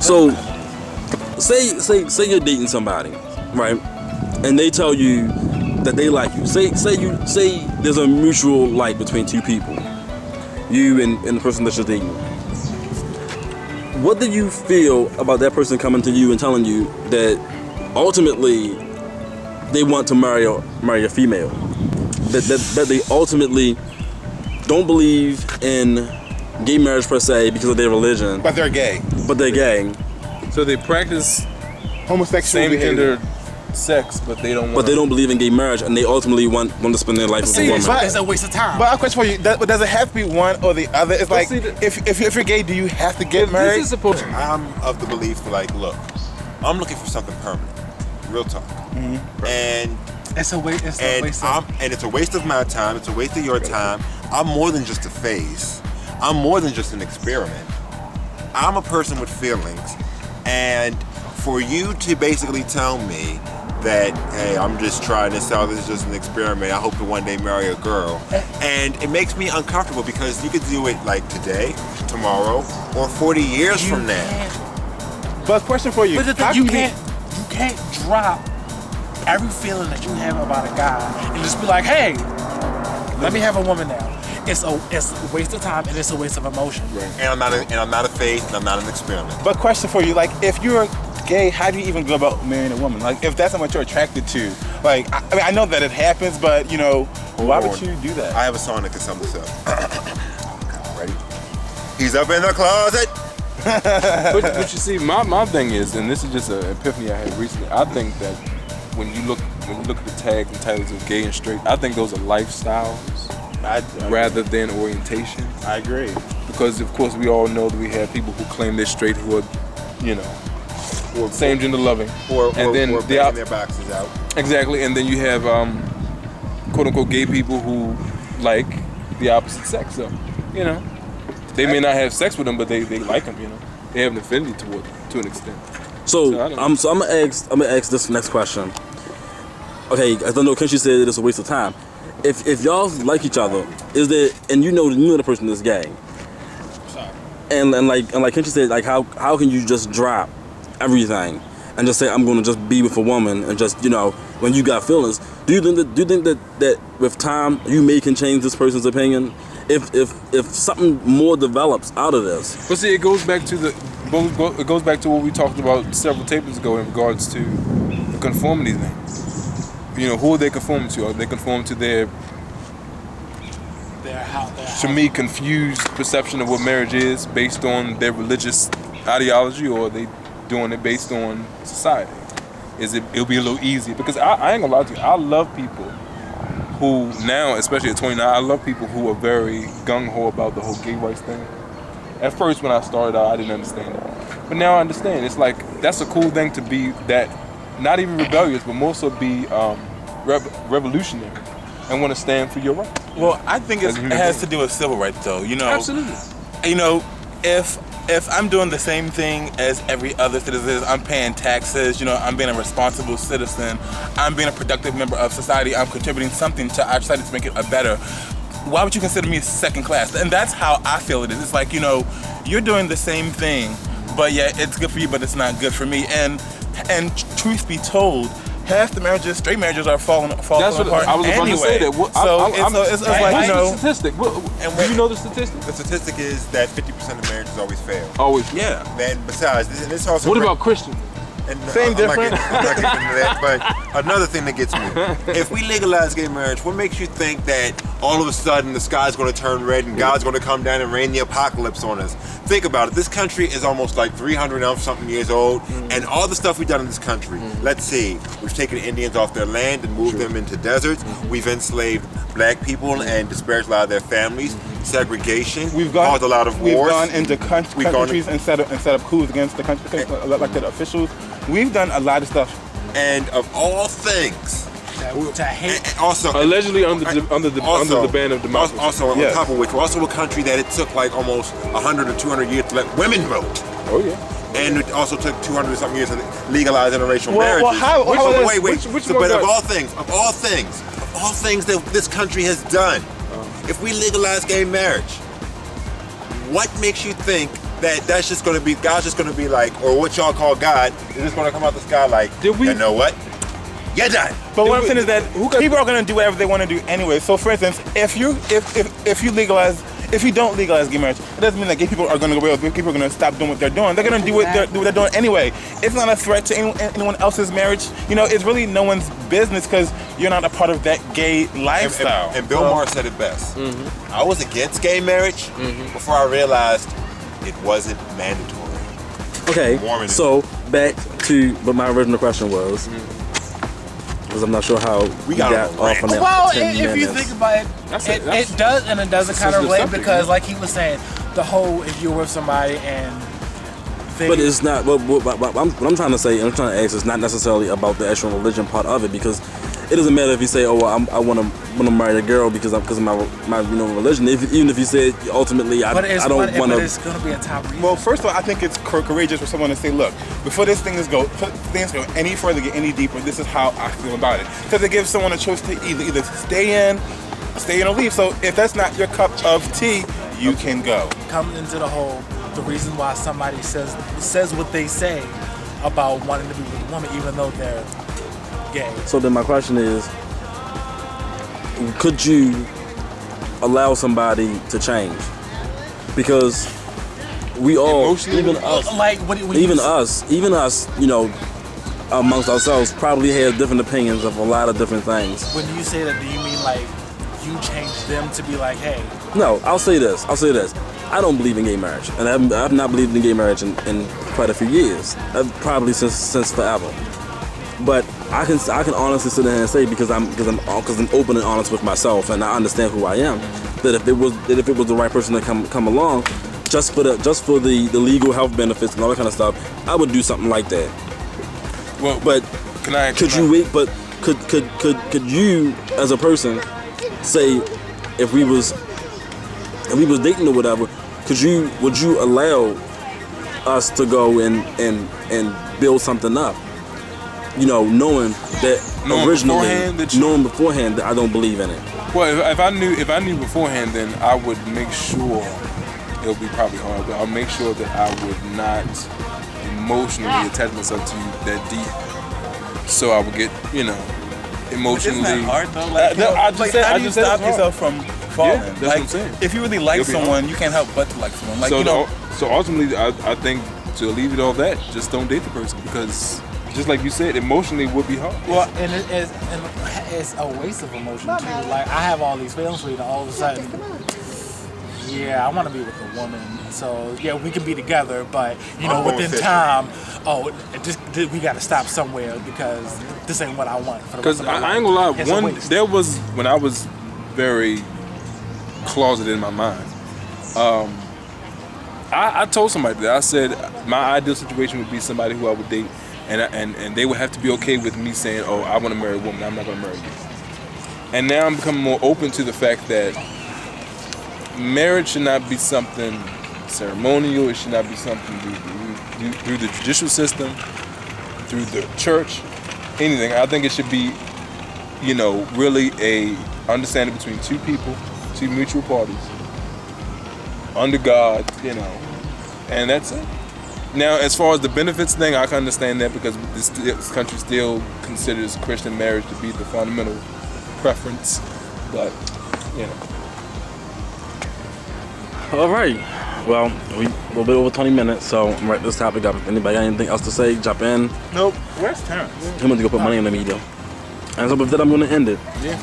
So, say you're dating somebody, right? And they tell you that they like you. Say there's a mutual like between two people, you and the person that you're dating. What do you feel about that person coming to you and telling you that ultimately they want to marry a female? That they ultimately don't believe in gay marriage per se because of their religion. But they're gay. So they practice homosexual same-gender sex, but they don't. But they don't believe in gay marriage, and they ultimately want to spend their life with a woman. It's a waste of time. But a question for you: does it have to be one or the other? It's like if you're gay, do you have to get married? This is supposed. I'm of the belief, like, look, I'm looking for something permanent. Real talk. Mm-hmm. And it's a waste of and it's a waste of my time. It's a waste of your time. I'm more than just a phase. I'm more than just an experiment. I'm a person with feelings, and for you to basically tell me that, hey, I'm just trying this out, this is just an experiment, I hope to one day marry a girl, and it makes me uncomfortable because you could do it like today, tomorrow, or 40 years from now. But question for you: But you can't drop every feeling that you have about a guy and just be like, hey, let me have a woman now. It's a waste of time and it's a waste of emotion. Right. And I'm not a phase, and I'm not an experiment. But question for you: like, if you're gay, how do you even go about marrying a woman? Like, if that's not what you're attracted to, like, I mean, I know that it happens, but you know, why would you do that? I have a song that can sum this up. Ready? He's up in the closet. but you see, my thing is, and this is just an epiphany I had recently. I think that when you look at the tags and titles of gay and straight, I think those are lifestyles rather than orientation. I agree. Because of course we all know that we have people who claim they're straight who are, you know, or same gender loving, or then banging their boxes out. Exactly, and then you have quote unquote gay people who like the opposite sex. So, you know, they may not have sex with them, but they like them. You know, they have an affinity toward them to an extent. So I'm gonna ask this next question. Okay, I don't know. Kenshi said that it's a waste of time. If y'all like each other, is there, and you know the person is gay, and like Kenshi said, like how can you just drop everything and just say I'm gonna just be with a woman and just, you know, when you got feelings? Do you think that with time you can change this person's opinion if something more develops out of this? But see, it goes back to what we talked about several tapes ago in regards to the conformity thing. You know, who are they conforming to? Are they conforming to their to me, confused perception of what marriage is based on their religious ideology, or are they doing it based on society? It'll be a little easier, because I ain't gonna lie to you, I love people who now, especially at 29, I love people who are very gung-ho about the whole gay rights thing. At first when I started out, I didn't understand it. But now I understand. It's like, that's a cool thing to be that, not even rebellious, but more so be revolutionary and want to stand for your rights. Well, I think it has to do with civil rights, though. You know, absolutely. You know, if I'm doing the same thing as every other citizen, I'm paying taxes, you know, I'm being a responsible citizen, I'm being a productive member of society, I'm contributing something to our society to make it a better, why would you consider me second class? And that's how I feel it is. It's like, you know, you're doing the same thing, but yeah, it's good for you, but it's not good for me. And truth be told, half the marriages, straight marriages, are falling apart I was about to say that. It's like, you know, the statistic? Do you know the statistic? The statistic is that 50% of marriages always fail. Always. Yeah. And besides, this also. What about Christians? And Same difference. I'm not getting into that, but another thing that gets me: if we legalize gay marriage, what makes you think that all of a sudden the sky's going to turn red and God's going to come down and rain the apocalypse on us? Think about it. This country is almost like 300 and something years old, and all the stuff we've done in this country. Let's see, we've taken Indians off their land and moved them into deserts. We've enslaved black people and disparaged a lot of their families. Segregation. We've caused a lot of wars. We've gone into countries and set up coups against the country, elected officials. We've done a lot of stuff. And of all things, to hate. Also, allegedly under the ban of democracy. Also, on top of which, we're also a country that it took like almost 100 or 200 years to let women vote. Oh yeah. And it also took 200 or something years to legalize interracial marriages. Well, but of all things that this country has done, if we legalize gay marriage, what makes you think that's just gonna be God's just gonna be like, or what y'all call God is just gonna come out the sky like, Did we- you know what? You're done. But what I'm saying is that people are going to do whatever they want to do anyway. So, for instance, if you don't legalize gay marriage, it doesn't mean that gay people are going to go away. Gay people are going to stop doing what they're doing. They're going to do what they're doing anyway. It's not a threat to anyone else's marriage. You know, it's really no one's business because you're not a part of that gay lifestyle. And Bill Maher said it best. I was against gay marriage before I realized it wasn't mandatory. Okay, Mormon. so back to what my original question was. Because I'm not sure how we got got on a off rant. on that. Well, 10 if you minutes. think about it, it does and it doesn't kind of sensitive relate subject, because, yeah. like he was saying, the whole if you're with somebody and they, But it's not. What I'm trying to say, and I'm trying to ask, is not necessarily about the actual religion part of it, because it doesn't matter if you say, "Oh, well, I want to marry a girl because of my religion." Even if you say ultimately, I don't want But to. it's going to be a top reason. Well, first of all, I think it's courageous for someone to say, look, before things go any further, get any deeper, this is how I feel about it. Because it gives someone a choice to either stay in or leave. So if that's not your cup of tea, you can go. Comes into the reason why somebody says what they say about wanting to be with a woman, even though they're gay. So then my question is, could you allow somebody to change? Because we all, Emotionally? even us, Like when even you, us, you know, amongst ourselves, probably have different opinions of a lot of different things. When you say that, do you mean like you change them to be like, hey? No, I'll say this. I don't believe in gay marriage, and I've not believed in gay marriage in quite a few years, probably since forever. But I can honestly sit there and say, because I'm open and honest with myself, and I understand who I am, that if it was the right person to come along, just for the legal health benefits and all that kind of stuff, I would do something like that. Well, But could you as a person say, if we was dating or whatever, would you allow us to go and build something up? You know, knowing beforehand that I don't believe in it. Well, if I knew beforehand, then I would make sure it would be probably hard, but I'll make sure that I would not emotionally attach myself to you that deep. So I would get, emotionally. Isn't that hard though? Like, I just said how do you it's hard. stop yourself from falling? Yeah, that's what I'm saying. If you really like It'll be hard. someone, you can't help but to like someone. Like, So ultimately, I think to alleviate all that, just don't date the person, because just like you said, emotionally it would be hard. Well, and it's a waste of emotion too. Like I have all these feelings for you, and all of a sudden, yeah, I want to be with a woman. So yeah, we can be together, but within time, we got to stop somewhere because this ain't what I want. Because I ain't gonna lie, there was when I was very closeted in my mind. I told somebody that I said my ideal situation would be somebody who I would date, and they would have to be okay with me saying, "Oh, I want to marry a woman. I'm not gonna marry you." And now I'm becoming more open to the fact that marriage should not be something ceremonial. It should not be something through the judicial system, through the church, anything. I think it should be, really a understanding between two people, two mutual parties, under God, and that's it. Now, as far as the benefits thing, I can understand that because this country still considers Christian marriage to be the fundamental preference, but, All right. Well, we a little bit over 20 minutes, so I'm right this topic up. If anybody got anything else to say, jump in. nope. Where's Terrence? He went to go put money in the media. And so with that, I'm going to end it. yeah.